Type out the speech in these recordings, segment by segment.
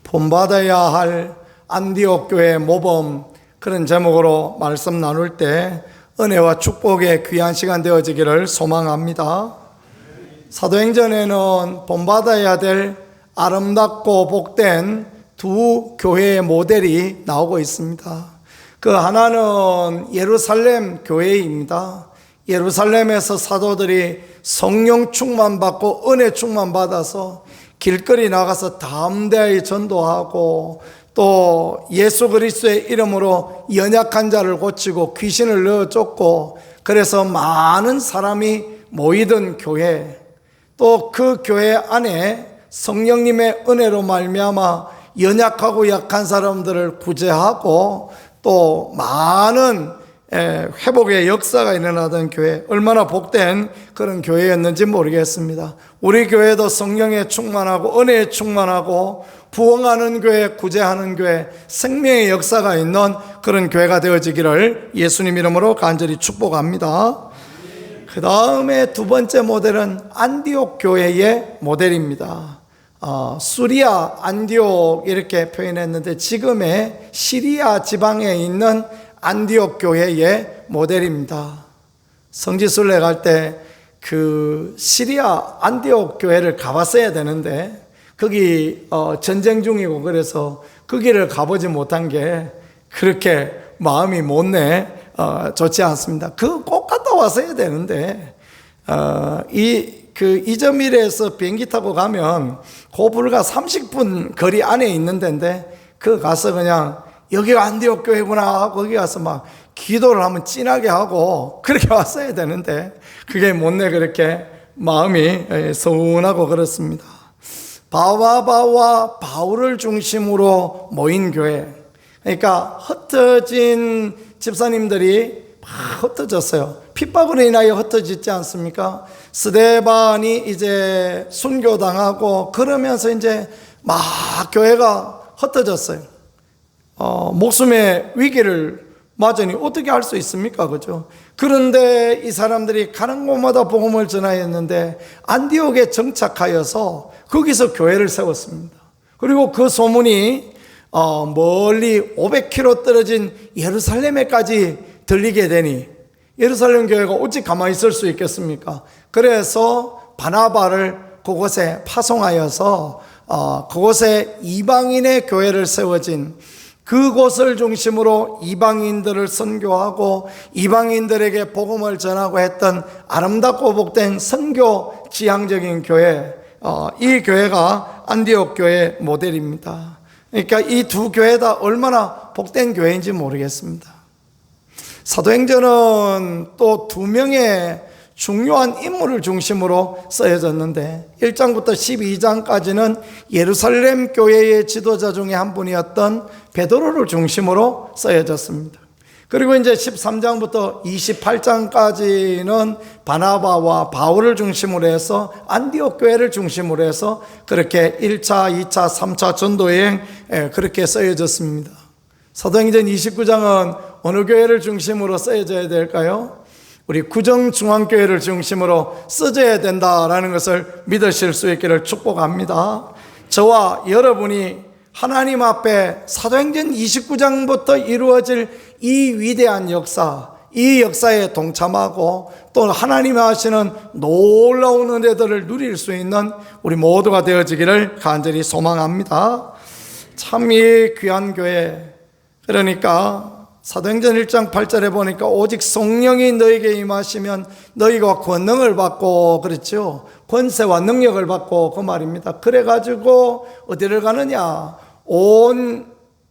본받아야 할 안디옥 교회 모범, 그런 제목으로 말씀 나눌 때 은혜와 축복의 귀한 시간 되어지기를 소망합니다. 사도행전에는 본받아야 될 아름답고 복된 두 교회의 모델이 나오고 있습니다. 그 하나는 예루살렘 교회입니다. 예루살렘에서 사도들이 성령 충만받고 은혜 충만받아서 길거리 나가서 담대히 전도하고 또 예수 그리스도의 이름으로 연약한 자를 고치고 귀신을 넣어 쫓고, 그래서 많은 사람이 모이던 교회, 또 그 교회 안에 성령님의 은혜로 말미암아 연약하고 약한 사람들을 구제하고 또 많은 회복의 역사가 일어나던 교회, 얼마나 복된 그런 교회였는지 모르겠습니다. 우리 교회도 성령에 충만하고 은혜에 충만하고 부흥하는 교회, 구제하는 교회, 생명의 역사가 있는 그런 교회가 되어지기를 예수님 이름으로 간절히 축복합니다. 그 다음에 두 번째 모델은 안디옥 교회의 모델입니다. 수리아, 안디옥 이렇게 표현했는데 지금의 시리아 지방에 있는 안디옥 교회의 모델입니다. 성지순례 갈 때 그 시리아 안디옥 교회를 가봤어야 되는데 거기 전쟁 중이고 그래서 거기를 가보지 못한 게 그렇게 마음이 못내 좋지 않습니다. 그 꼭 갔다 왔어야 되는데 이점일에서 비행기 타고 가면 그 불과 30분 거리 안에 있는 데인데 그 가서 그냥 여기가 안디옥 교회구나 하고 거기 가서 막 기도를 한번 진하게 하고 그렇게 왔어야 되는데 그게 못내 그렇게 마음이 서운하고 그렇습니다. 바와바와 바울을 중심으로 모인 교회, 그러니까 흩어진 집사님들이 막 흩어졌어요. 핍박으로 인하여 흩어지지 않습니까? 스데반이 이제 순교당하고 그러면서 이제 막 교회가 흩어졌어요. 목숨의 위기를 맞으니 어떻게 할 수 있습니까? 그죠? 그런데 이 사람들이 가는 곳마다 복음을 전하였는데 안디옥에 정착하여서 거기서 교회를 세웠습니다. 그리고 그 소문이 멀리 500km 떨어진 예루살렘에까지 들리게 되니 예루살렘 교회가 어찌 가만히 있을 수 있겠습니까? 그래서 바나바를 그곳에 파송하여서 그곳에 이방인의 교회를 세워진, 그곳을 중심으로 이방인들을 선교하고 이방인들에게 복음을 전하고 했던 아름답고 복된 선교 지향적인 교회, 이 교회가 안디옥 교회 모델입니다. 그러니까 이 두 교회 다 얼마나 복된 교회인지 모르겠습니다. 사도행전은 또 두 명의 중요한 인물을 중심으로 쓰여졌는데 1장부터 12장까지는 예루살렘 교회의 지도자 중에 한 분이었던 베드로를 중심으로 쓰여졌습니다. 그리고 이제 13장부터 28장까지는 바나바와 바울을 중심으로 해서 안디옥 교회를 중심으로 해서 그렇게 1차, 2차, 3차 전도여행 그렇게 쓰여졌습니다. 사도행전 29장은 어느 교회를 중심으로 쓰여져야 될까요? 우리 구정중앙교회를 중심으로 쓰여져야 된다라는 것을 믿으실 수 있기를 축복합니다. 저와 여러분이 하나님 앞에 사도행전 29장부터 이루어질 이 위대한 역사, 이 역사에 동참하고 또 하나님이 하시는 놀라운 은혜들을 누릴 수 있는 우리 모두가 되어지기를 간절히 소망합니다. 참 이 귀한 교회, 그러니까 사도행전 1장 8절에 보니까 오직 성령이 너에게 임하시면 너희가 권능을 받고, 그렇죠? 권세와 능력을 받고, 그 말입니다. 그래가지고 어디를 가느냐? 온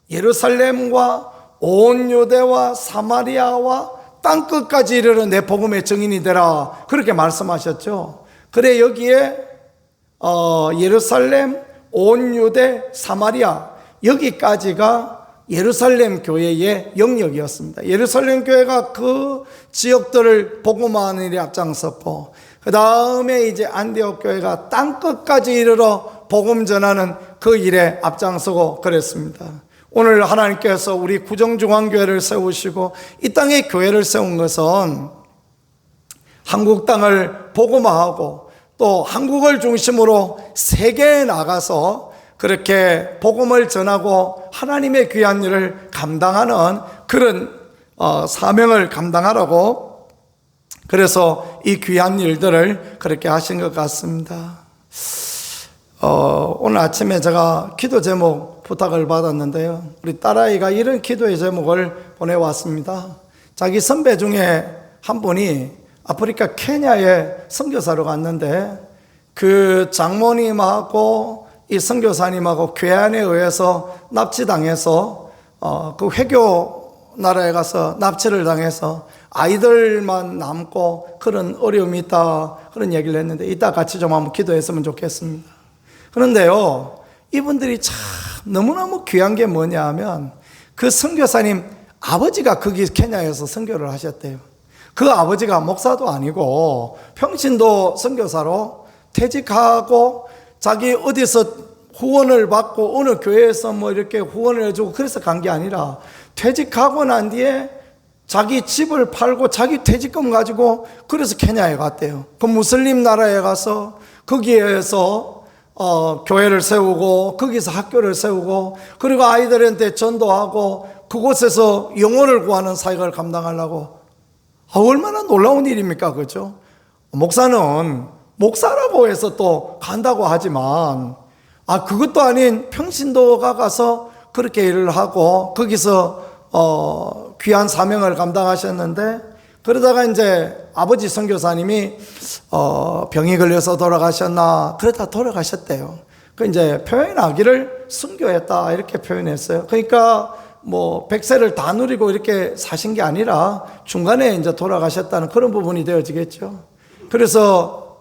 예루살렘과 온 유대와 사마리아와 땅끝까지 이르러 내 복음의 증인이 되라, 그렇게 말씀하셨죠. 그래 여기에 예루살렘, 온 유대, 사마리아 여기까지가 예루살렘 교회의 영역이었습니다. 예루살렘 교회가 그 지역들을 복음화하는 일에 앞장섰고, 그 다음에 이제 안디옥 교회가 땅끝까지 이르러 복음 전하는 그 일에 앞장서고 그랬습니다. 오늘 하나님께서 우리 구정중앙교회를 세우시고 이 땅에 교회를 세운 것은 한국 땅을 복음화하고 또 한국을 중심으로 세계에 나가서 그렇게 복음을 전하고 하나님의 귀한 일을 감당하는 그런 사명을 감당하라고, 그래서 이 귀한 일들을 그렇게 하신 것 같습니다. 오늘 아침에 제가 기도 제목 부탁을 받았는데요, 우리 딸아이가 이런 기도의 제목을 보내왔습니다. 자기 선배 중에 한 분이 아프리카 케냐에 선교사로 갔는데, 그 장모님하고 이 선교사님하고 괴한에 의해서 납치당해서 그 회교 나라에 가서 납치를 당해서 아이들만 남고 그런 어려움이 있다, 그런 얘기를 했는데, 이따 같이 좀 한번 기도했으면 좋겠습니다. 그런데요, 이분들이 참 너무너무 귀한 게 뭐냐 하면, 그 선교사님 아버지가 거기 케냐에서 선교를 하셨대요. 그 아버지가 목사도 아니고 평신도 선교사로 퇴직하고 자기 어디서 후원을 받고 어느 교회에서 뭐 이렇게 후원을 해주고 그래서 간 게 아니라, 퇴직하고 난 뒤에 자기 집을 팔고 자기 퇴직금 가지고 그래서 케냐에 갔대요. 그 무슬림 나라에 가서 거기에서 교회를 세우고 거기서 학교를 세우고, 그리고 아이들한테 전도하고 그곳에서 영혼을 구하는 사역을 감당하려고. 얼마나 놀라운 일입니까, 그렇죠? 목사는 목사라고 해서 또 간다고 하지만, 그것도 아닌 평신도가 가서 그렇게 일을 하고 거기서 귀한 사명을 감당하셨는데, 그러다가 이제 아버지 선교사님이 병이 걸려서 돌아가셨나, 그러다 돌아가셨대요. 그 이제 표현하기를 순교했다 이렇게 표현했어요. 그러니까 뭐 100세를 다 누리고 이렇게 사신 게 아니라 중간에 이제 돌아가셨다는 그런 부분이 되어지겠죠. 그래서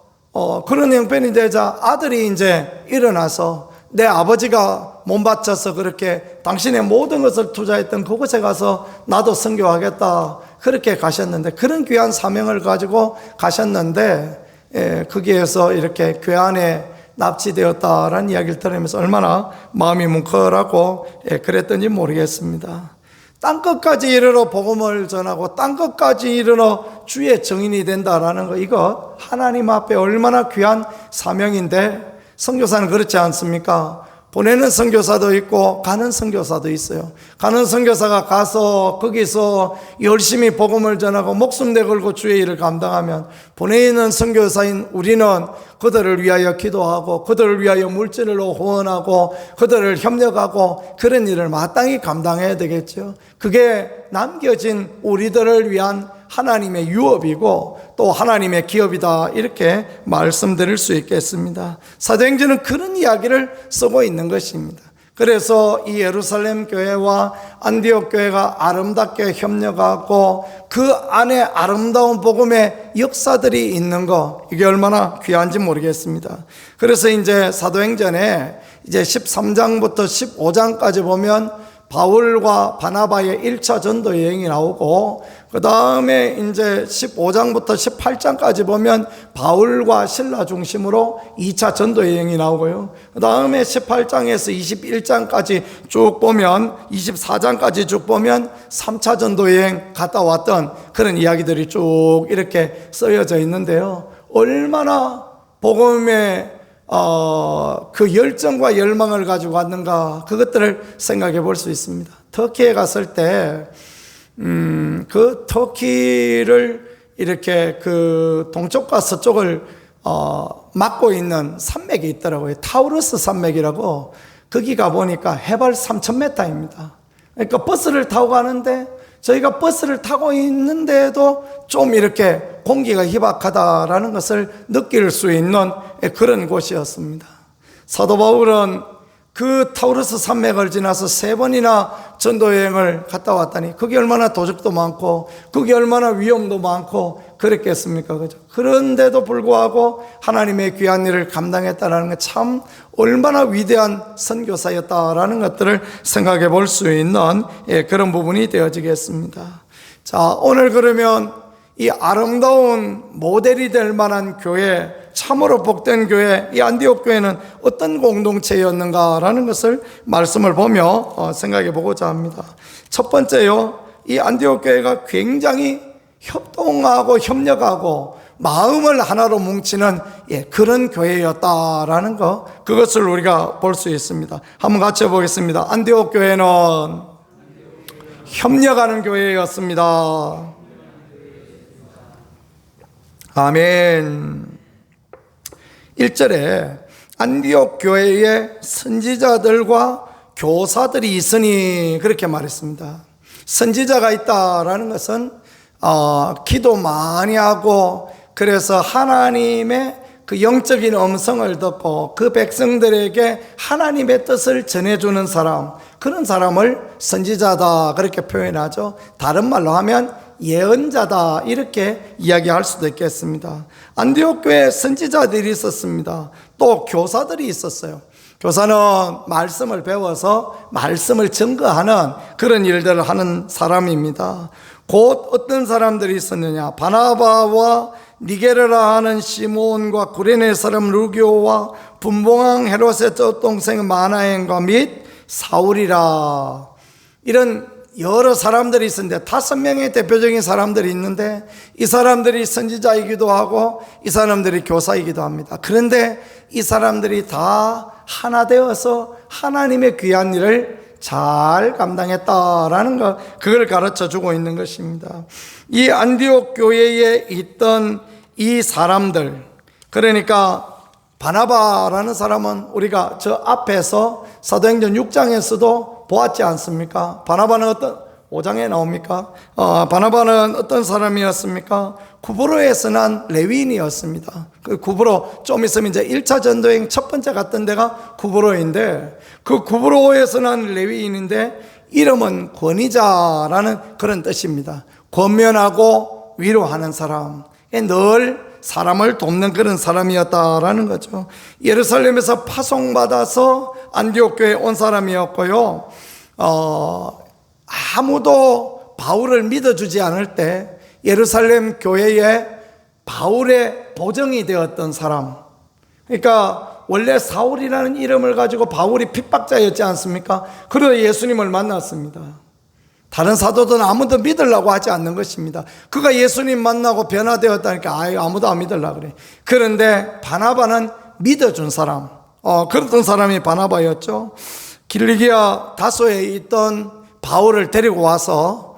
그런 형편이 되자 아들이 이제 일어나서, 내 아버지가 몸 바쳐서 그렇게 당신의 모든 것을 투자했던 그곳에 가서 나도 선교하겠다, 그렇게 가셨는데, 그런 귀한 사명을 가지고 가셨는데, 거기에서 이렇게 괴한에 납치되었다라는 이야기를 들으면서 얼마나 마음이 뭉클하고 그랬던지 모르겠습니다. 땅끝까지 이르러 복음을 전하고 땅끝까지 이르러 주의 증인이 된다라는 거, 이거 하나님 앞에 얼마나 귀한 사명인데, 선교사는 그렇지 않습니까? 보내는 선교사도 있고 가는 선교사도 있어요. 가는 선교사가 가서 거기서 열심히 복음을 전하고 목숨 내걸고 주의 일을 감당하면, 보내는 선교사인 우리는 그들을 위하여 기도하고 그들을 위하여 물질로 후원하고 그들을 협력하고 그런 일을 마땅히 감당해야 되겠죠. 그게 남겨진 우리들을 위한 하나님의 유업이고 또 하나님의 기업이다, 이렇게 말씀드릴 수 있겠습니다. 사도행전은 그런 이야기를 쓰고 있는 것입니다. 그래서 이 예루살렘 교회와 안디옥 교회가 아름답게 협력하고 그 안에 아름다운 복음의 역사들이 있는 거, 이게 얼마나 귀한지 모르겠습니다. 그래서 이제 사도행전에 이제 13장부터 15장까지 보면 바울과 바나바의 1차 전도 여행이 나오고, 그 다음에 이제 15장부터 18장까지 보면 바울과 신라 중심으로 2차 전도 여행이 나오고요. 그 다음에 18장에서 21장까지 쭉 보면, 24장까지 쭉 보면 3차 전도 여행 갔다 왔던 그런 이야기들이 쭉 이렇게 쓰여져 있는데요. 얼마나 복음의 그 열정과 열망을 가지고 왔는가, 그것들을 생각해 볼 수 있습니다. 터키에 갔을 때 그 터키를 이렇게 그 동쪽과 서쪽을 막고 있는 산맥이 있더라고요. 타우루스 산맥이라고. 거기 가보니까 해발 3,000m입니다. 그러니까 버스를 타고 가는데, 저희가 버스를 타고 있는데도 좀 이렇게 공기가 희박하다라는 것을 느낄 수 있는 그런 곳이었습니다. 사도 바울은 그 타우루스 산맥을 지나서 3번이나 전도여행을 갔다 왔다니, 그게 얼마나 도적도 많고 그게 얼마나 위험도 많고 그랬겠습니까? 그죠? 그런데도 불구하고 하나님의 귀한 일을 감당했다는 게 참 얼마나 위대한 선교사였다라는 것들을 생각해 볼 수 있는 그런 부분이 되어지겠습니다. 자, 오늘 그러면 이 아름다운 모델이 될 만한 교회, 참으로 복된 교회, 이 안디옥 교회는 어떤 공동체였는가라는 것을 말씀을 보며 생각해 보고자 합니다. 첫 번째요, 이 안디옥 교회가 굉장히 협동하고 협력하고 마음을 하나로 뭉치는 그런 교회였다라는 거, 그것을 우리가 볼 수 있습니다. 한번 같이 보겠습니다. 안디옥 교회는 협력하는 교회였습니다. 아멘. 1절에 안디옥 교회에 선지자들과 교사들이 있으니 그렇게 말했습니다. 선지자가 있다라는 것은 기도 많이 하고, 그래서 하나님의 그 영적인 음성을 듣고 그 백성들에게 하나님의 뜻을 전해주는 사람, 그런 사람을 선지자다 그렇게 표현하죠. 다른 말로 하면 예언자다 이렇게 이야기할 수도 있겠습니다. 안디옥 교회에 선지자들이 있었습니다. 또 교사들이 있었어요. 교사는 말씀을 배워서 말씀을 증거하는 그런 일들을 하는 사람입니다. 곧 어떤 사람들이 있었느냐, 바나바와 니게르라 하는 시몬과 구레네 사람 루기오와 분봉왕 헤롯의 젖동생 마나엔과 및 사울이라, 이런 여러 사람들이 있었는데 5명의 대표적인 사람들이 있는데, 이 사람들이 선지자이기도 하고 이 사람들이 교사이기도 합니다. 그런데 이 사람들이 다 하나 되어서 하나님의 귀한 일을 잘 감당했다라는 것, 그걸 가르쳐 주고 있는 것입니다. 이 안디옥 교회에 있던 이 사람들, 그러니까 바나바라는 사람은 우리가 저 앞에서 사도행전 6장에서도 보았지 않습니까? 바나바는 5장에 나옵니까? 바나바는 어떤 사람이었습니까? 구브로에서 난 레위인이었습니다. 그 구브로, 좀 있으면 이제 1차 전도행 첫 번째 갔던 데가 구브로인데, 그 구브로에서 난 레위인인데 이름은 권위자라는 그런 뜻입니다. 권면하고 위로하는 사람, 늘 사람을 돕는 그런 사람이었다라는 거죠. 예루살렘에서 파송받아서 안디옥 교회에 온 사람이었고요. 아무도 바울을 믿어주지 않을 때 예루살렘 교회에 바울의 보정이 되었던 사람. 그러니까 원래 사울이라는 이름을 가지고 바울이 핍박자였지 않습니까? 그래서 예수님을 만났습니다. 다른 사도들은 아무도 믿으려고 하지 않는 것입니다. 그가 예수님 만나고 변화되었다니까 아무도 안 믿으려고 그래. 그런데 바나바는 믿어준 사람, 그랬던 사람이 바나바였죠. 길리기아 다소에 있던 바울을 데리고 와서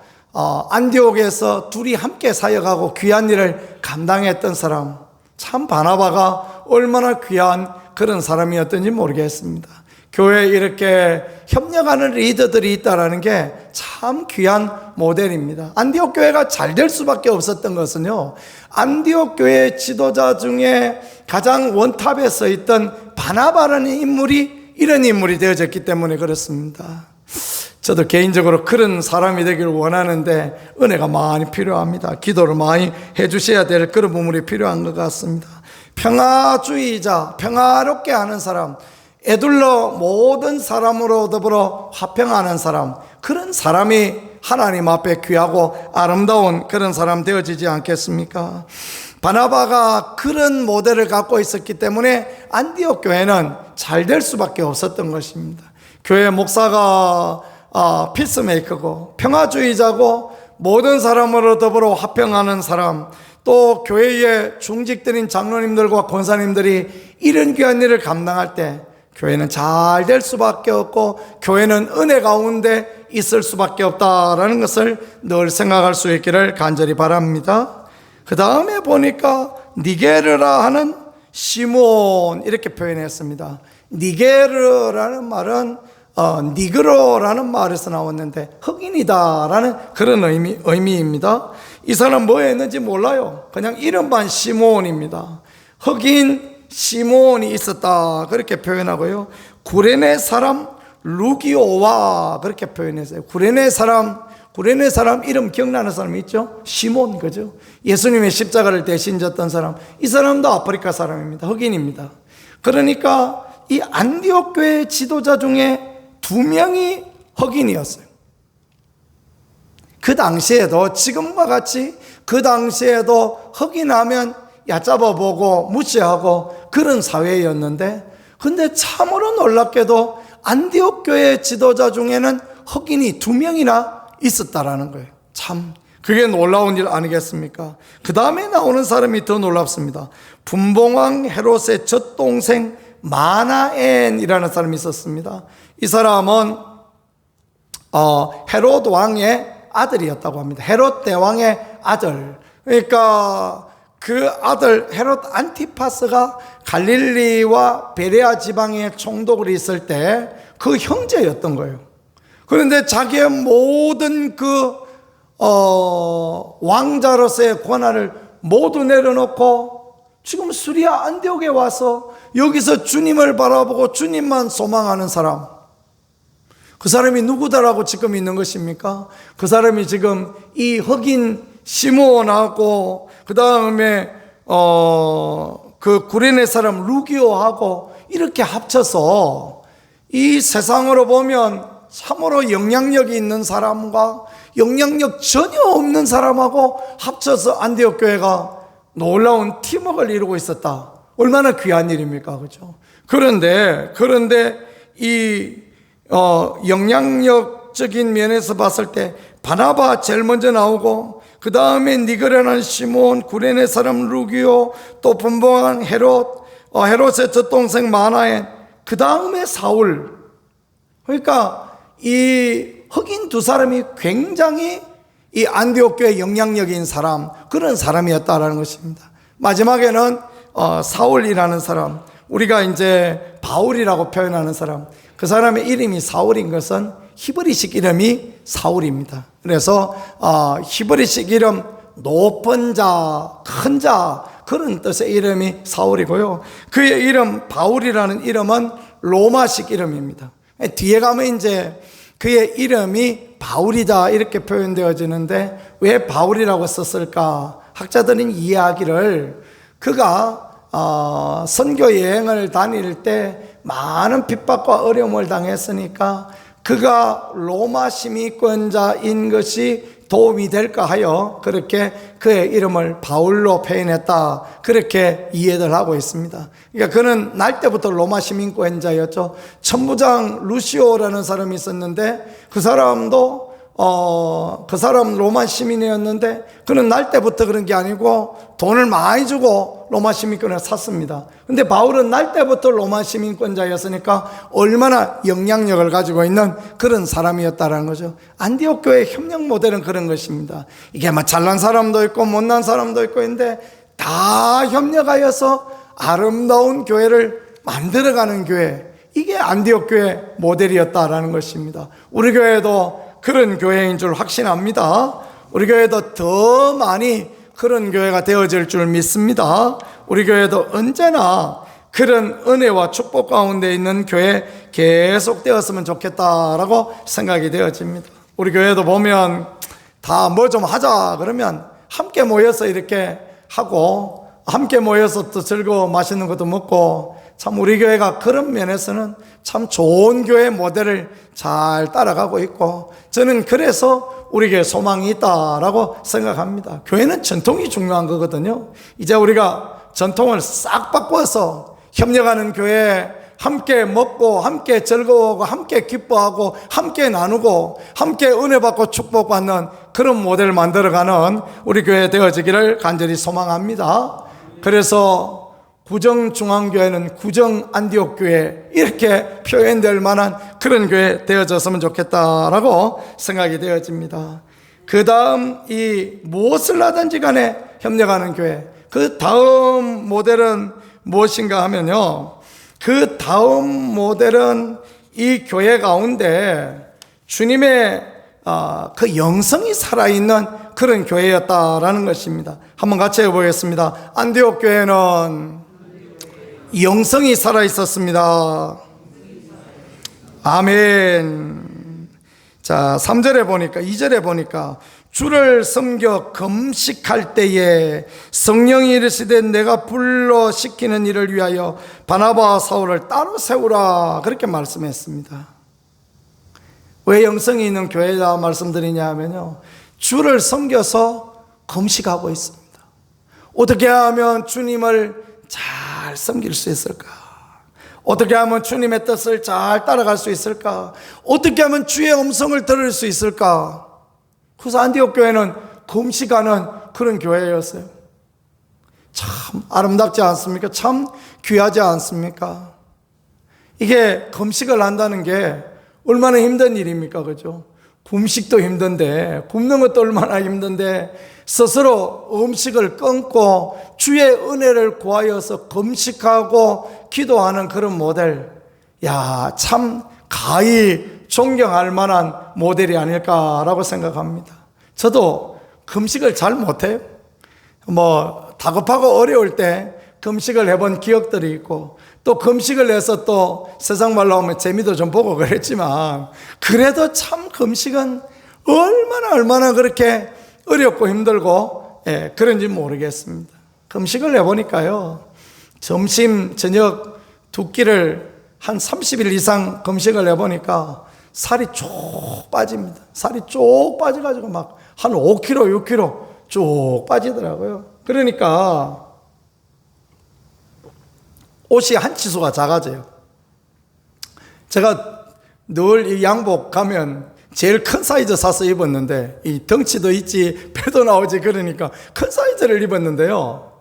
안디옥에서 둘이 함께 사역하고 귀한 일을 감당했던 사람, 참 바나바가 얼마나 귀한 그런 사람이었던지 모르겠습니다. 교회에 이렇게 협력하는 리더들이 있다는 게 참 귀한 모델입니다. 안디옥 교회가 잘 될 수밖에 없었던 것은요, 안디옥 교회 지도자 중에 가장 원탑에 서 있던 바나바라는 인물이 이런 인물이 되어졌기 때문에 그렇습니다. 저도 개인적으로 그런 사람이 되기를 원하는데 은혜가 많이 필요합니다. 기도를 많이 해주셔야 될 그런 부분이 필요한 것 같습니다. 평화주의자, 평화롭게 하는 사람, 애둘러 모든 사람으로 더불어 화평하는 사람, 그런 사람이 하나님 앞에 귀하고 아름다운 그런 사람 되어지지 않겠습니까? 바나바가 그런 모델을 갖고 있었기 때문에 안디옥 교회는 잘 될 수밖에 없었던 것입니다. 교회 목사가 피스메이커고 평화주의자고 모든 사람으로 더불어 화평하는 사람, 또 교회에 중직들인 장로님들과 권사님들이 이런 귀한 일을 감당할 때 교회는 잘 될 수밖에 없고 교회는 은혜 가운데 있을 수밖에 없다라는 것을 늘 생각할 수 있기를 간절히 바랍니다. 그 다음에 보니까 니게르라 하는 시몬 이렇게 표현했습니다. 니게르라는 말은 니그로라는 말에서 나왔는데 흑인이다라는 그런 의미입니다. 이 사람 뭐 했는지 몰라요. 그냥 이름만 시몬입니다. 흑인 시몬이 있었다 그렇게 표현하고요. 구레네 사람 루기오와 그렇게 표현했어요. 구레네 사람 이름 기억나는 사람 있죠? 시몬, 그죠? 예수님의 십자가를 대신 졌던 사람. 이 사람도 아프리카 사람입니다. 흑인입니다. 그러니까 이 안디옥 교회 지도자 중에 2명이 흑인이었어요. 그 당시에도, 지금과 같이 그 당시에도 흑인하면 얕잡아 보고 무시하고 그런 사회였는데, 근데 참으로 놀랍게도 안디옥 교회 지도자 중에는 흑인이 2명이나 있었다라는 거예요. 참 그게 놀라운 일 아니겠습니까? 그 다음에 나오는 사람이 더 놀랍습니다. 분봉왕 헤롯의 젖동생 마나엔이라는 사람이 있었습니다. 이 사람은 헤롯 왕의 아들이었다고 합니다. 헤롯 대왕의 아들. 그러니까 그 아들 헤롯 안티파스가 갈릴리와 베레아 지방에 총독을 있을 때 그 형제였던 거예요. 그런데 자기의 모든 왕자로서의 권한을 모두 내려놓고 지금 수리아 안디옥에 와서 여기서 주님을 바라보고 주님만 소망하는 사람, 그 사람이 누구다라고 지금 있는 것입니까? 그 사람이 지금 이 흑인 시므온하고 그 다음에 그 구레네 사람 루기오하고 이렇게 합쳐서 이 세상으로 보면 참으로 영향력이 있는 사람과 영향력 전혀 없는 사람하고 합쳐서 안디옥 교회가 놀라운 팀워크를 이루고 있었다. 얼마나 귀한 일입니까? 그렇죠? 그런데 이 영향력적인 면에서 봤을 때 바나바 제일 먼저 나오고, 그 다음에 니그레는 시몬, 구레네 사람 루기오, 또 분봉한 헤롯의 젖동생 마나엔, 그 다음에 사울. 그러니까 이 흑인 두 사람이 굉장히 이 안디옥 교회 영향력인 사람, 그런 사람이었다라는 것입니다. 마지막에는 사울이라는 사람, 우리가 이제 바울이라고 표현하는 사람, 그 사람의 이름이 사울인 것은 히브리식 이름이 사울입니다. 그래서 히브리식 이름 높은 자, 큰 자, 그런 뜻의 이름이 사울이고요. 그의 이름 바울이라는 이름은 로마식 이름입니다. 뒤에 가면 이제 그의 이름이 바울이다 이렇게 표현되어지는데 왜 바울이라고 썼을까? 학자들은 이야기를, 그가 선교 여행을 다닐 때 많은 핍박과 어려움을 당했으니까 그가 로마 시민권자인 것이 도움이 될까 하여 그렇게 그의 이름을 바울로 표현했다, 그렇게 이해를 하고 있습니다. 그러니까 그는 날 때부터 로마 시민권자였죠. 천부장 루시오라는 사람이 있었는데 그 사람도 그 사람 로마 시민이었는데 그는 날 때부터 그런 게 아니고 돈을 많이 주고 로마 시민권을 샀습니다. 근데 바울은 날 때부터 로마 시민권자였으니까 얼마나 영향력을 가지고 있는 그런 사람이었다라는 거죠. 안디옥 교회 협력 모델은 그런 것입니다. 이게 막 잘난 사람도 있고 못난 사람도 있고 있는데 다 협력하여서 아름다운 교회를 만들어가는 교회, 이게 안디옥 교회 모델이었다라는 것입니다. 우리 교회도 그런 교회인 줄 확신합니다. 우리 교회도 더 많이 그런 교회가 되어질 줄 믿습니다. 우리 교회도 언제나 그런 은혜와 축복 가운데 있는 교회 계속 되었으면 좋겠다라고 생각이 되어집니다. 우리 교회도 보면 다 뭐 좀 하자 그러면 함께 모여서 이렇게 하고, 함께 모여서 또 즐거워 맛있는 것도 먹고, 참 우리 교회가 그런 면에서는 참 좋은 교회 모델을 잘 따라가고 있고, 저는 그래서 우리 교회 소망이 있다라고 생각합니다. 교회는 전통이 중요한 거거든요. 이제 우리가 전통을 싹 바꿔서 협력하는 교회, 함께 먹고 함께 즐거워하고 함께 기뻐하고 함께 나누고 함께 은혜 받고 축복받는 그런 모델을 만들어가는 우리 교회 되어지기를 간절히 소망합니다. 그래서 구정중앙교회는 구정안디옥교회 이렇게 표현될 만한 그런 교회 되어졌으면 좋겠다라고 생각이 되어집니다. 그 다음 이 무엇을 하든지 간에 협력하는 교회, 그 다음 모델은 무엇인가 하면요, 그 다음 모델은 이 교회 가운데 주님의 그 영성이 살아있는 그런 교회였다라는 것입니다. 한번 같이 해보겠습니다. 안디옥 교회는 영성이 살아있었습니다. 아멘. 자, 3절에 보니까, 2절에 보니까 주를 섬겨 금식할 때에 성령이 이르시되 내가 불러 시키는 일을 위하여 바나바와 사울을 따로 세우라, 그렇게 말씀했습니다. 왜 영성이 있는 교회다 말씀드리냐 하면요, 주를 섬겨서 금식하고 있습니다. 어떻게 하면 주님을 잘 섬길 수 있을까? 어떻게 하면 주님의 뜻을 잘 따라갈 수 있을까? 어떻게 하면 주의 음성을 들을 수 있을까? 그래서 안디옥 교회는 금식하는 그런 교회였어요. 참 아름답지 않습니까? 참 귀하지 않습니까? 이게 금식을 한다는 게 얼마나 힘든 일입니까? 그죠? 금식도 힘든데, 굶는 것도 얼마나 힘든데, 스스로 음식을 끊고 주의 은혜를 구하여서 금식하고 기도하는 그런 모델, 야, 참 가히 존경할 만한 모델이 아닐까라고 생각합니다. 저도 금식을 잘 못해요. 다급하고 어려울 때 금식을 해본 기억들이 있고, 또 금식을 해서 또 세상 말로 하면 재미도 좀 보고 그랬지만, 그래도 참 금식은 얼마나 그렇게 어렵고 힘들고 그런지 모르겠습니다. 금식을 해보니까요, 점심 저녁 두 끼를 한 30일 이상 금식을 해보니까 살이 쭉 빠집니다. 살이 쭉 빠져가지고 막 한 5kg 6kg 쭉 빠지더라고요. 그러니까 옷이 한 치수가 작아져요. 제가 늘 이 양복 가면 제일 큰 사이즈 사서 입었는데, 이 덩치도 있지 배도 나오지 그러니까 큰 사이즈를 입었는데요,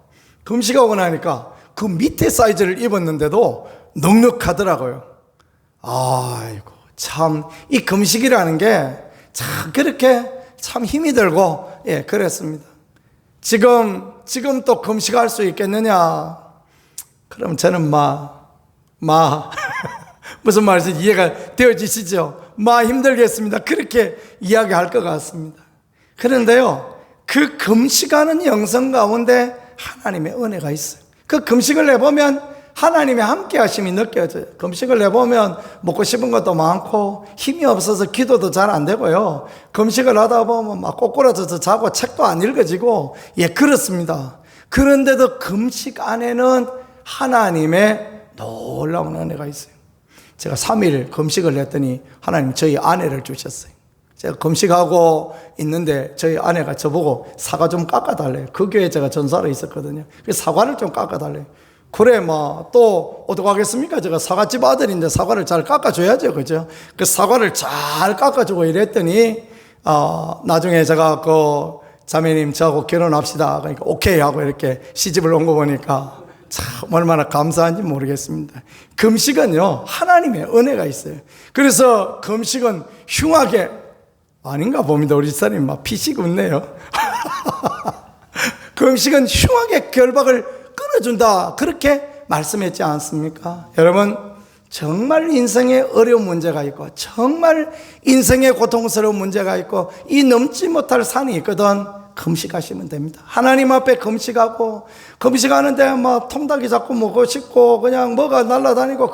금식하고 나니까 그 밑에 사이즈를 입었는데도 넉넉하더라고요. 아이고, 참 이 금식이라는 게 참 그렇게 참 힘이 들고 그랬습니다. 지금 또 금식할 수 있겠느냐? 그럼 저는 무슨 말인지 이해가 되어지시죠? 힘들겠습니다. 그렇게 이야기할 것 같습니다. 그런데요, 그 금식하는 영성 가운데 하나님의 은혜가 있어요. 그 금식을 해보면 하나님의 함께 하심이 느껴져요. 금식을 해보면 먹고 싶은 것도 많고 힘이 없어서 기도도 잘 안 되고요, 금식을 하다 보면 막 꼬꾸라져서 자고 책도 안 읽어지고 그렇습니다. 그런데도 금식 안에는 하나님의 놀라운 은혜가 있어요. 제가 3일 금식을 했더니 하나님 저희 아내를 주셨어요. 제가 금식하고 있는데 저희 아내가 저보고 사과 좀 깎아달래요. 그 교회에 제가 전사로 있었거든요. 그래서 사과를 좀 깎아달래요. 그래 또 어떡하겠습니까? 제가 사과집 아들인데 사과를 잘 깎아줘야죠, 그죠? 그 사과를 잘 깎아주고 이랬더니 나중에 제가 그 자매님 저하고 결혼합시다 그러니까 오케이 하고 이렇게 시집을 온 거 보니까 참 얼마나 감사한지 모르겠습니다. 금식은요, 하나님의 은혜가 있어요. 그래서 금식은 흉하게 아닌가 봅니다. 우리 집사님 피식 웃네요. 금식은 흉하게 결박을 끊어준다, 그렇게 말씀했지 않습니까? 여러분, 정말 인생에 어려운 문제가 있고 정말 인생에 고통스러운 문제가 있고 이 넘지 못할 산이 있거든. 금식하시면 됩니다. 하나님 앞에 금식하고, 금식하는데 통닭이 자꾸 먹고 싶고 그냥 뭐가 날아다니고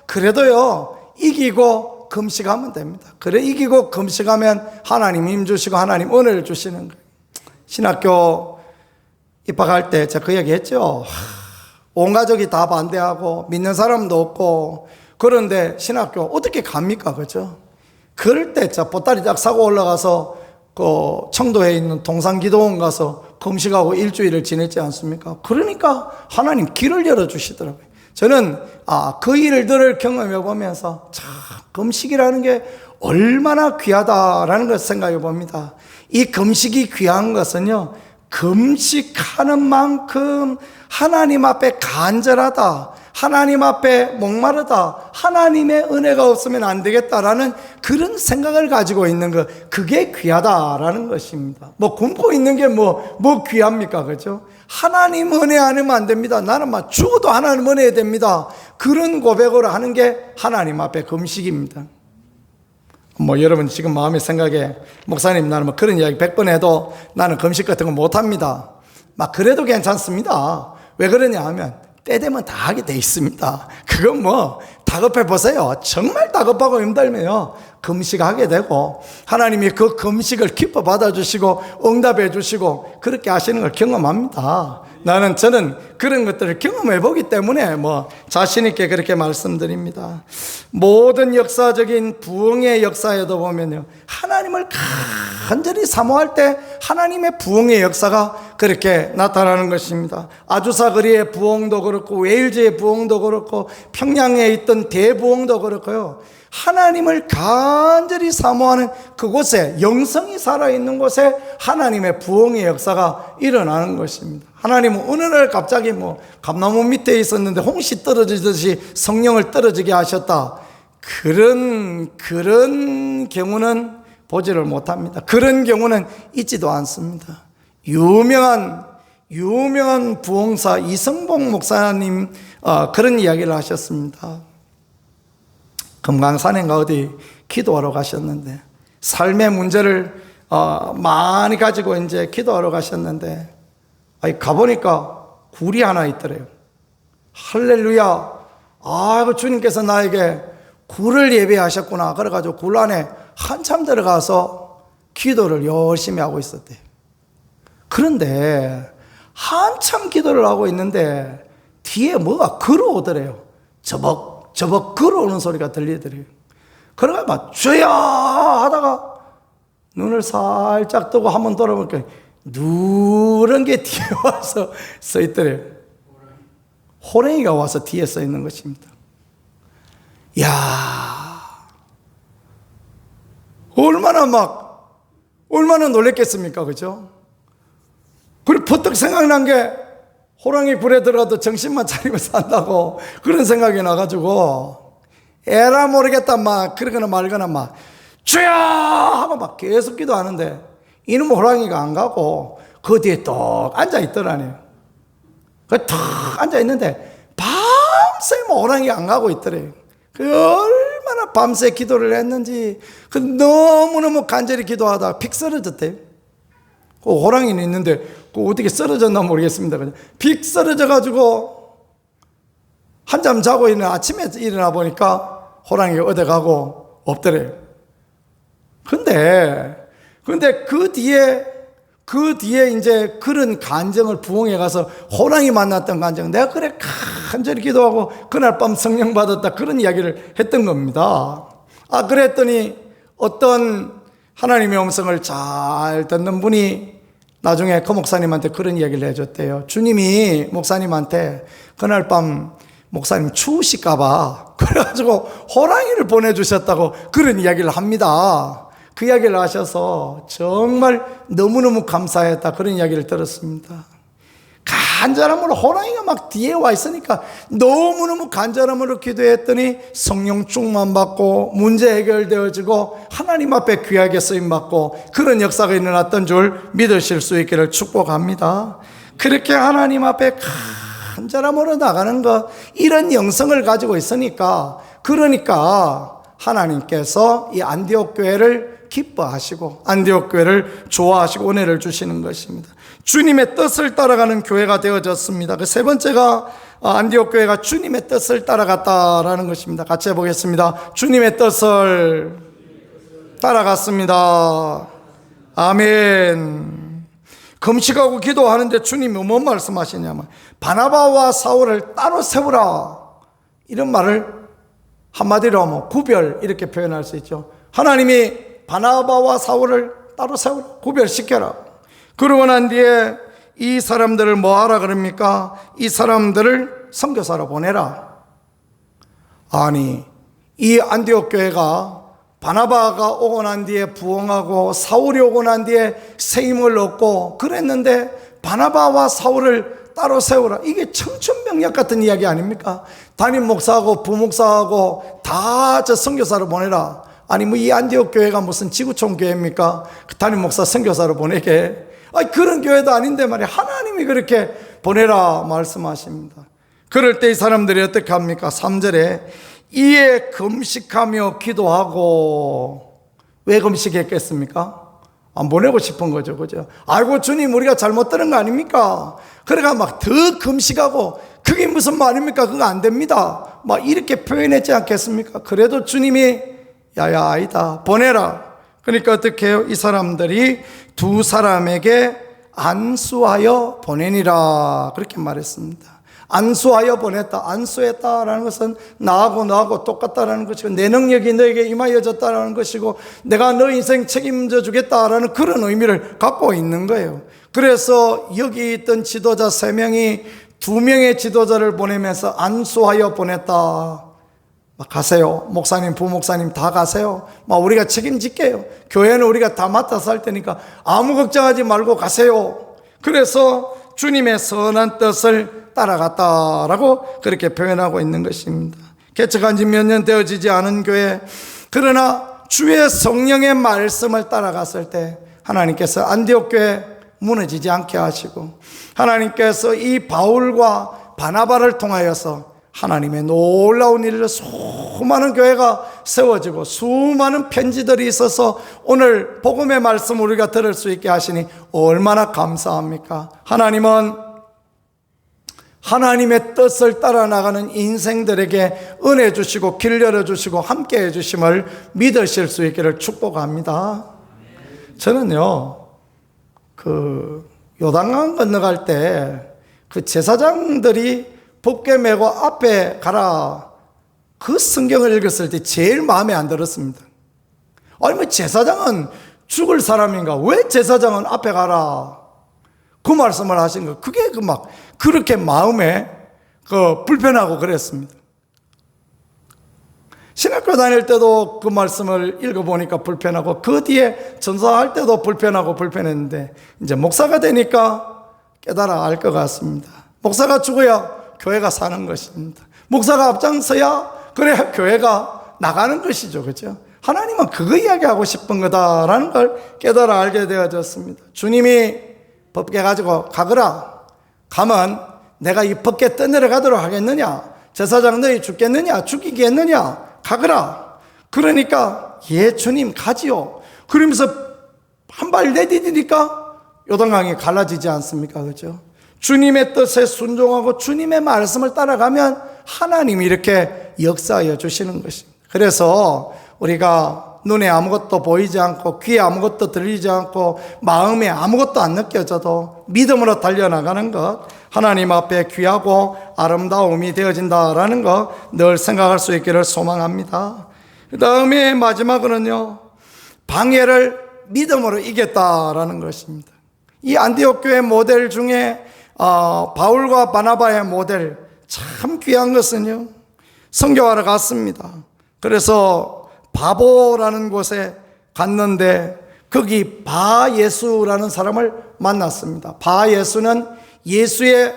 그래도요, 이기고 금식하면 됩니다. 그래 이기고 금식하면 하나님 힘 주시고 하나님 은혜를 주시는 거예요. 신학교 입학할 때 제가 그 얘기 했죠. 온 가족이 다 반대하고 믿는 사람도 없고, 그런데 신학교 어떻게 갑니까? 그죠? 그럴 때 저 보따리 딱 사고 올라가서 그 청도에 있는 동산기도원 가서 금식하고 일주일을 지냈지 않습니까? 그러니까 하나님 길을 열어주시더라고요. 저는 그 일들을 경험해 보면서 참 금식이라는 게 얼마나 귀하다라는 것을 생각해 봅니다. 이 금식이 귀한 것은요, 금식하는 만큼 하나님 앞에 간절하다, 하나님 앞에 목마르다, 하나님의 은혜가 없으면 안 되겠다라는 그런 생각을 가지고 있는 것, 그게 귀하다라는 것입니다. 굶고 있는 게 귀합니까? 그죠? 하나님 은혜 아니면 안 됩니다. 나는 죽어도 하나님 은혜 됩니다. 그런 고백으로 하는 게 하나님 앞에 금식입니다. 여러분 지금 마음의 생각에, 목사님 나는 그런 이야기 100번 해도 나는 금식 같은 거 못합니다. 그래도 괜찮습니다. 왜 그러냐 하면 때 되면 다 하게 돼 있습니다. 그건 다급해 보세요. 정말 다급하고 힘들면요, 금식하게 되고 하나님이 그 금식을 기뻐 받아주시고 응답해 주시고 그렇게 하시는 걸 경험합니다. 저는 그런 것들을 경험해 보기 때문에 자신 있게 그렇게 말씀드립니다. 모든 역사적인 부흥의 역사에도 보면요, 하나님을 간절히 사모할 때 하나님의 부흥의 역사가 그렇게 나타나는 것입니다. 아주사 거리의 부흥도 그렇고 웨일즈의 부흥도 그렇고 평양에 있던 대부흥도 그렇고요, 하나님을 간절히 사모하는 그곳에, 영성이 살아있는 곳에 하나님의 부흥의 역사가 일어나는 것입니다. 하나님은 어느 날 갑자기 감나무 밑에 있었는데 홍시 떨어지듯이 성령을 떨어지게 하셨다. 그런 경우는 보지를 못합니다. 그런 경우는 있지도 않습니다. 유명한 부흥사 이성봉 목사님 그런 이야기를 하셨습니다. 금강산인가 어디 기도하러 가셨는데, 삶의 문제를 많이 가지고 이제 기도하러 가셨는데, 가보니까 굴이 하나 있더래요. 할렐루야, 아이고 주님께서 나에게 굴을 예배하셨구나. 그래가지고 굴 안에 한참 들어가서 기도를 열심히 하고 있었대요. 그런데 한참 기도를 하고 있는데 뒤에 뭐가 걸어오더래요. 저벅 걸어오는 소리가 들리더래요. 그러가 막 주야 하다가 눈을 살짝 뜨고 한번 돌아보니까 누런 게 뒤에 와서 서 있더래요. 호랭이가 와서 뒤에 서 있는 것입니다. 이야, 얼마나 놀랬겠습니까? 그죠? 그리고 퍼뜩 생각난 게, 호랑이 굴에 들어가도 정신만 차리면 산다고 그런 생각이 나가지고 에라 모르겠다 그러거나 말거나 주야 하고 계속 기도하는데, 이놈 호랑이가 안 가고 그 뒤에 또 앉아있더라네요. 탁 앉아있는데 밤새 호랑이가 안 가고 있더래요. 얼마나 밤새 기도를 했는지, 너무너무 간절히 기도하다가 픽 쓰러졌대요. 그 호랑이는 있는데 어떻게 쓰러졌나 모르겠습니다. 그냥 픽 쓰러져가지고 한잠 자고 있는 아침에 일어나 보니까 호랑이가 어디 가고 없더래요. 근데 그 뒤에 이제 그런 간증을, 부흥에 가서 호랑이 만났던 간증, 내가 그래 간절히 기도하고 그날 밤 성령 받았다, 그런 이야기를 했던 겁니다. 그랬더니 어떤 하나님의 음성을 잘 듣는 분이 나중에 그 목사님한테 그런 이야기를 해줬대요. 주님이 목사님한테 그날 밤 목사님 추우실까봐 그래가지고 호랑이를 보내주셨다고 그런 이야기를 합니다. 그 이야기를 하셔서 정말 너무너무 감사했다, 그런 이야기를 들었습니다. 간절함으로, 호랑이가 뒤에 와 있으니까 너무너무 간절함으로 기도했더니 성령 충만 받고 문제 해결되어지고 하나님 앞에 귀하게 쓰임받고 그런 역사가 일어났던 줄 믿으실 수 있기를 축복합니다. 그렇게 하나님 앞에 간절함으로 나가는 것, 이런 영성을 가지고 있으니까, 그러니까 하나님께서 이 안디옥 교회를 기뻐하시고 안디옥 교회를 좋아하시고 은혜를 주시는 것입니다. 주님의 뜻을 따라가는 교회가 되어졌습니다. 그 세 번째가 안디옥 교회가 주님의 뜻을 따라갔다라는 것입니다. 같이 해보겠습니다. 주님의 뜻을 따라갔습니다. 아멘. 금식하고 기도하는데 주님이 뭔 말씀하시냐면, 바나바와 사울을 따로 세우라, 이런 말을 한마디로 하면 구별, 이렇게 표현할 수 있죠. 하나님이 바나바와 사울을 따로 세우라, 구별시켜라. 그러고 난 뒤에 이 사람들을 뭐 하라 그럽니까? 이 사람들을 선교사로 보내라. 아니, 이 안디옥 교회가 바나바가 오고 난 뒤에 부흥하고 사울이 오고 난 뒤에 세임을 얻고 그랬는데, 바나바와 사울을 따로 세우라, 이게 청춘병력 같은 이야기 아닙니까? 담임 목사하고 부목사하고 다 저 선교사로 보내라. 아니 이 안디옥 교회가 무슨 지구촌 교회입니까? 담임 목사 선교사로 보내게? 그런 교회도 아닌데 말이야. 하나님이 그렇게 보내라 말씀하십니다. 그럴 때 이 사람들이 어떻게 합니까? 3절에 이에 금식하며 기도하고. 왜 금식했겠습니까? 안 보내고 싶은 거죠, 그죠? 아이고 주님, 우리가 잘못 들은 거 아닙니까? 그러니까 더 금식하고, 그게 무슨 말입니까? 그거 안 됩니다, 이렇게 표현했지 않겠습니까? 그래도 주님이 야야 아니다, 보내라. 그러니까 어떻게 해요? 이 사람들이 두 사람에게 안수하여 보내니라, 그렇게 말했습니다. 안수하여 보냈다, 안수했다라는 것은 나하고 똑같다라는 것이고, 내 능력이 너에게 임하여졌다라는 것이고, 내가 너 인생 책임져 주겠다라는 그런 의미를 갖고 있는 거예요. 그래서 여기 있던 지도자 3명이 2명의 지도자를 보내면서 안수하여 보냈다. 막 가세요. 목사님, 부목사님 다 가세요. 막 우리가 책임질게요. 교회는 우리가 다 맡아서 할 테니까 아무 걱정하지 말고 가세요. 그래서 주님의 선한 뜻을 따라갔다라고 그렇게 표현하고 있는 것입니다. 개척한 지 몇 년 되어지지 않은 교회, 그러나 주의 성령의 말씀을 따라갔을 때 하나님께서 안디옥 교회 무너지지 않게 하시고, 하나님께서 이 바울과 바나바를 통하여서 하나님의 놀라운 일로 수많은 교회가 세워지고 수많은 편지들이 있어서 오늘 복음의 말씀 우리가 들을 수 있게 하시니 얼마나 감사합니까? 하나님은 하나님의 뜻을 따라 나가는 인생들에게 은혜 주시고 길 열어주시고 함께 해주심을 믿으실 수 있기를 축복합니다. 저는요, 요단강 건너갈 때 그 제사장들이 법궤 메고 앞에 가라, 그 성경을 읽었을 때 제일 마음에 안 들었습니다. 아니 뭐 제사장은 죽을 사람인가, 왜 제사장은 앞에 가라, 그 말씀을 하신 거, 그게 막 그렇게 마음에 불편하고 그랬습니다. 신학교 다닐 때도 그 말씀을 읽어보니까 불편하고, 그 뒤에 전사할 때도 불편하고 불편했는데, 이제 목사가 되니까 깨달아 알 것 같습니다. 목사가 죽어야 교회가 사는 것입니다. 목사가 앞장서야 그래야 교회가 나가는 것이죠. 그렇죠? 하나님은 그거 이야기하고 싶은 거다라는 걸 깨달아 알게 되어졌습니다. 주님이 법궤 가지고 가거라, 가면 내가 이 법궤 떠내려가도록 하겠느냐, 제사장 너희 죽겠느냐, 죽이겠느냐, 가거라. 그러니까 예 주님 가지요. 그러면서 한 발 내디디니까 요단강이 갈라지지 않습니까? 그렇죠? 주님의 뜻에 순종하고 주님의 말씀을 따라가면 하나님이 이렇게 역사하여 주시는 것입니다. 그래서 우리가 눈에 아무것도 보이지 않고 귀에 아무것도 들리지 않고 마음에 아무것도 안 느껴져도 믿음으로 달려나가는 것, 하나님 앞에 귀하고 아름다움이 되어진다라는 것 늘 생각할 수 있기를 소망합니다. 그 다음에 마지막으로는요, 방해를 믿음으로 이겼다라는 것입니다. 이 안디옥 교회 모델 중에 바울과 바나바의 모델, 참 귀한 것은요, 선교하러 갔습니다. 그래서 바보라는 곳에 갔는데 거기 바예수라는 사람을 만났습니다. 바예수는 예수의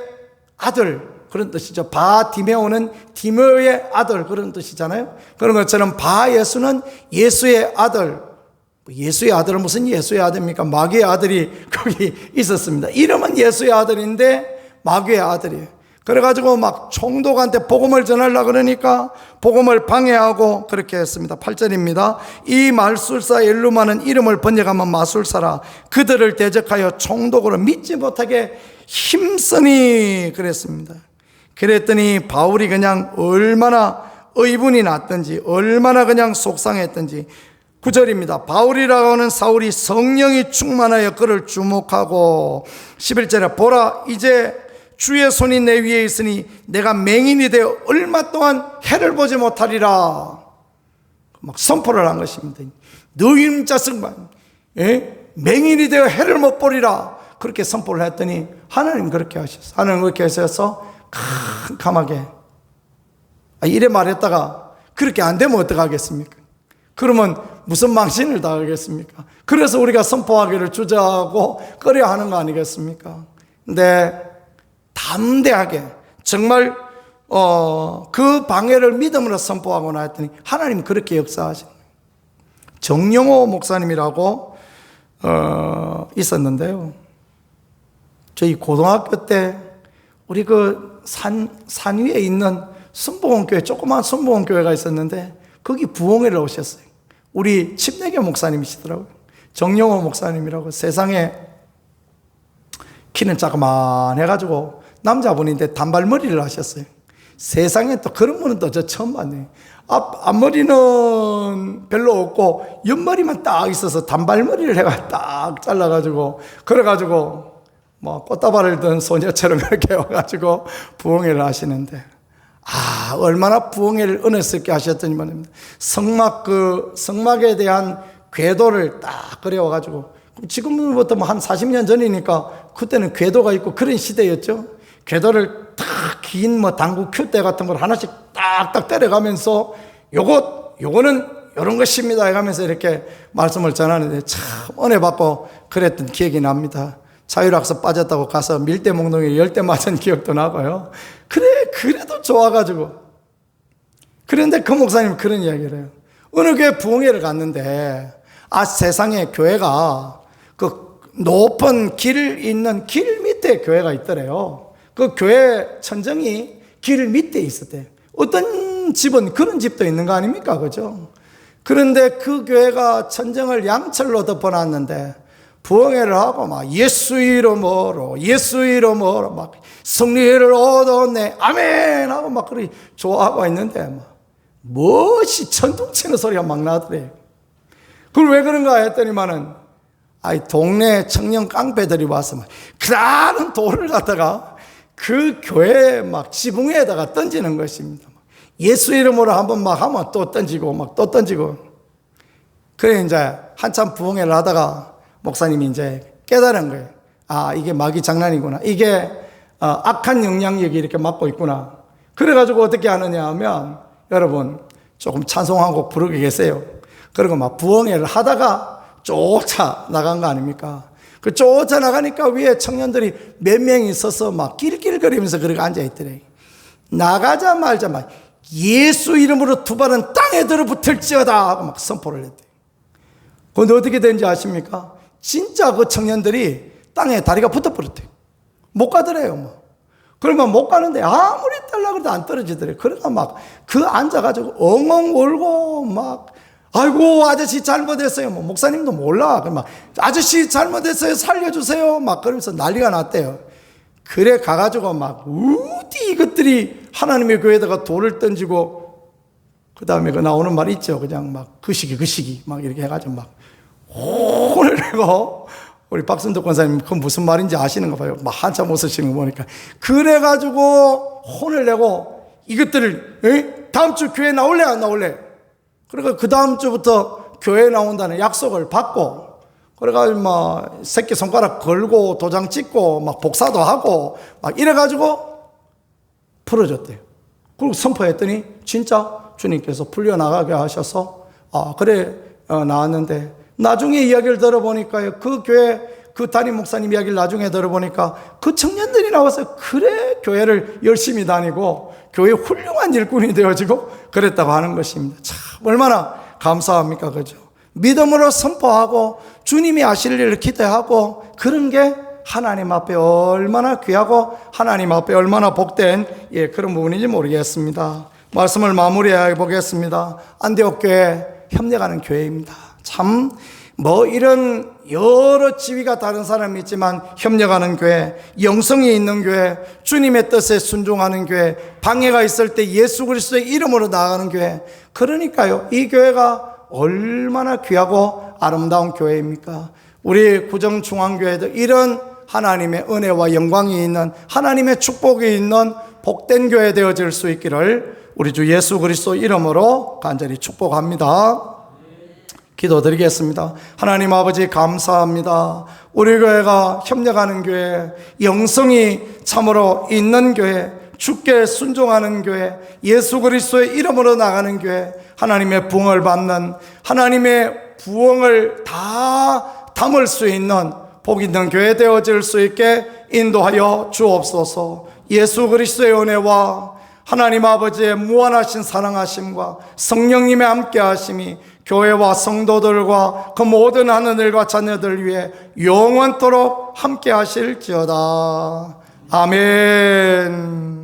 아들, 그런 뜻이죠. 바디메오는 디메오의 아들, 그런 뜻이잖아요. 그런 것처럼 바예수는 예수의 아들. 예수의 아들은 무슨 예수의 아들입니까? 마귀의 아들이 거기 있었습니다. 이름은 예수의 아들인데 마귀의 아들이에요. 그래가지고 막 총독한테 복음을 전하려고 그러니까 복음을 방해하고 그렇게 했습니다. 8절입니다. 이 말술사 엘루마는 이름을 번역하면 마술사라. 그들을 대적하여 총독으로 믿지 못하게 힘쓰니 그랬습니다. 그랬더니 바울이 그냥 얼마나 의분이 났던지, 얼마나 그냥 속상했던지. 9절입니다. 바울이라고 하는 사울이 성령이 충만하여 그를 주목하고, 11절에 보라, 이제 주의 손이 내 위에 있으니 내가 맹인이 되어 얼마 동안 해를 보지 못하리라. 막 선포를 한 것입니다. 너희 자식만 맹인이 되어 해를 못 보리라. 그렇게 선포를 했더니 하나님 그렇게 하셨어요. 하나님 그렇게 하셔서 캄캄하게 이래 말했다가 그렇게 안 되면 어떡하겠습니까? 그러면 무슨 망신을 당하겠습니까? 그래서 우리가 선포하기를 주저하고 꺼려 하는 거 아니겠습니까? 근데 담대하게 정말 그 방해를 믿음으로 선포하고 나왔더니 하나님 그렇게 역사하시는 거예요. 정영호 목사님이라고 있었는데요, 저희 고등학교 때 우리 그 산 위에 있는 순복음교회, 조그만 순복음교회가 있었는데 거기 부흥회를 오셨어요. 우리 침례교 목사님이시더라고요. 정영호 목사님이라고. 세상에 키는 자그만해가지고 남자분인데 단발머리를 하셨어요. 세상에 또 그런 분은 또 저 처음 봤네요. 앞머리는 별로 없고 옆머리만 딱 있어서 단발머리를 해가 딱 잘라가지고, 그래가지고 뭐 꽃다발을 든 소녀처럼 그렇게 와가지고 부흥회를 하시는데, 얼마나 부흥회를 은혜스 있게 하셨더니 말입니다. 성막에 대한 궤도를 딱 그려와가지고, 지금부터 뭐 한 40년 전이니까 그때는 궤도가 있고 그런 시대였죠. 궤도를 딱 긴 당구 큐대 같은 걸 하나씩 딱딱 때려가면서 요거는 이런 것입니다 하면서 이렇게 말씀을 전하는데 참 은혜 받고 그랬던 기억이 납니다. 자율학습 빠졌다고 가서 밀대몽둥이 10대 맞은 기억도 나고요. 그래도 좋아가지고. 그런데 그 목사님 그런 이야기를 해요. 어느 교회 부흥회를 갔는데 세상에 교회가 그 높은 길 있는 길 밑에 교회가 있더래요. 그 교회 천정이 길 밑에 있었대요. 어떤 집은 그런 집도 있는 거 아닙니까? 그죠? 그런데 그 교회가 천정을 양철로 덮어놨는데 부흥회를 하고 막 예수 이름으로 막 승리를 얻었네 아멘 하고 막 그렇게 좋아하고 있는데 막 멋이 천둥치는 소리가 막 나더래요. 그걸 왜 그런가 했더니만은 동네 청년 깡패들이 와서 막 그다는 돌을 갖다가 그 교회 막 지붕에다가 던지는 것입니다. 예수 이름으로 한번 막 하면 또 던지고 막 또 던지고. 그래 이제 한참 부흥회를 하다가 목사님이 이제 깨달은 거예요. 이게 마귀 장난이구나. 이게 악한 영향력이 이렇게 맡고 있구나. 그래가지고 어떻게 하느냐 하면 여러분 조금 찬송 한 곡 부르게 계세요. 그리고 막 부흥회를 하다가 쫓아 나간 거 아닙니까? 그 쫓아 나가니까 위에 청년들이 몇 명이 서서 막 낄낄거리면서 그렇게 앉아있더래. 나가자마자 막 예수 이름으로 두 발은 땅에 들어붙을지어다 하고 막 선포를 했대. 그런데 어떻게 된지 아십니까? 진짜 그 청년들이 땅에 다리가 붙어버렸대요. 못 가더래요. 뭐. 그러면 못 가는데 아무리 떨려고 해도 안 떨어지더래요. 그러니까 막 그 앉아가지고 엉엉 울고 막 아이고 아저씨 잘못했어요. 뭐 목사님도 몰라. 막 아저씨 잘못했어요. 살려주세요. 막 그러면서 난리가 났대요. 그래 가가지고 막 어디 이것들이 하나님의 교회에다가 돌을 던지고 그 다음에 그 나오는 말 있죠. 그냥 막 그 시기 막 이렇게 해가지고 막 혼을 내고 우리 박순덕 권사님 그건 무슨 말인지 아시는가 봐요. 막 한참 웃으시는 거 보니까 그래가지고 혼을 내고 이것들을 다음 주 교회 나올래 안 나올래? 그러니까 그 다음 주부터 교회 나온다는 약속을 받고 그래가지고 막 새끼 손가락 걸고 도장 찍고 막 복사도 하고 막 이래가지고 풀어줬대요. 그리고 선포했더니 진짜 주님께서 풀려나가게 하셔서 그래 나왔는데 나중에 이야기를 들어보니까요. 그 교회 그 담임 목사님 이야기를 나중에 들어보니까 그 청년들이 나와서 그래 교회를 열심히 다니고 교회 훌륭한 일꾼이 되어지고 그랬다고 하는 것입니다. 참 얼마나 감사합니까? 그죠? 믿음으로 선포하고 주님이 하실 일을 기대하고 그런 게 하나님 앞에 얼마나 귀하고 하나님 앞에 얼마나 복된 그런 부분인지 모르겠습니다. 말씀을 마무리해 보겠습니다. 안디옥 교회 협력하는 교회입니다. 참 이런 여러 지위가 다른 사람이 있지만 협력하는 교회, 영성이 있는 교회, 주님의 뜻에 순종하는 교회, 방해가 있을 때 예수 그리스도의 이름으로 나아가는 교회. 그러니까요, 이 교회가 얼마나 귀하고 아름다운 교회입니까? 우리 구정중앙교회도 이런 하나님의 은혜와 영광이 있는 하나님의 축복이 있는 복된 교회 되어질 수 있기를 우리 주 예수 그리스도 이름으로 간절히 축복합니다. 기도드리겠습니다. 하나님 아버지 감사합니다. 우리 교회가 협력하는 교회, 영성이 참으로 있는 교회, 주께 순종하는 교회, 예수 그리스도의 이름으로 나가는 교회, 하나님의 부흥을 받는, 하나님의 부흥을 다 담을 수 있는 복 있는 교회 되어질 수 있게 인도하여 주옵소서. 예수 그리스도의 은혜와 하나님 아버지의 무한하신 사랑하심과 성령님의 함께하심이 교회와 성도들과 그 모든 하느님과 자녀들 위해 영원토록 함께하실지어다. 아멘.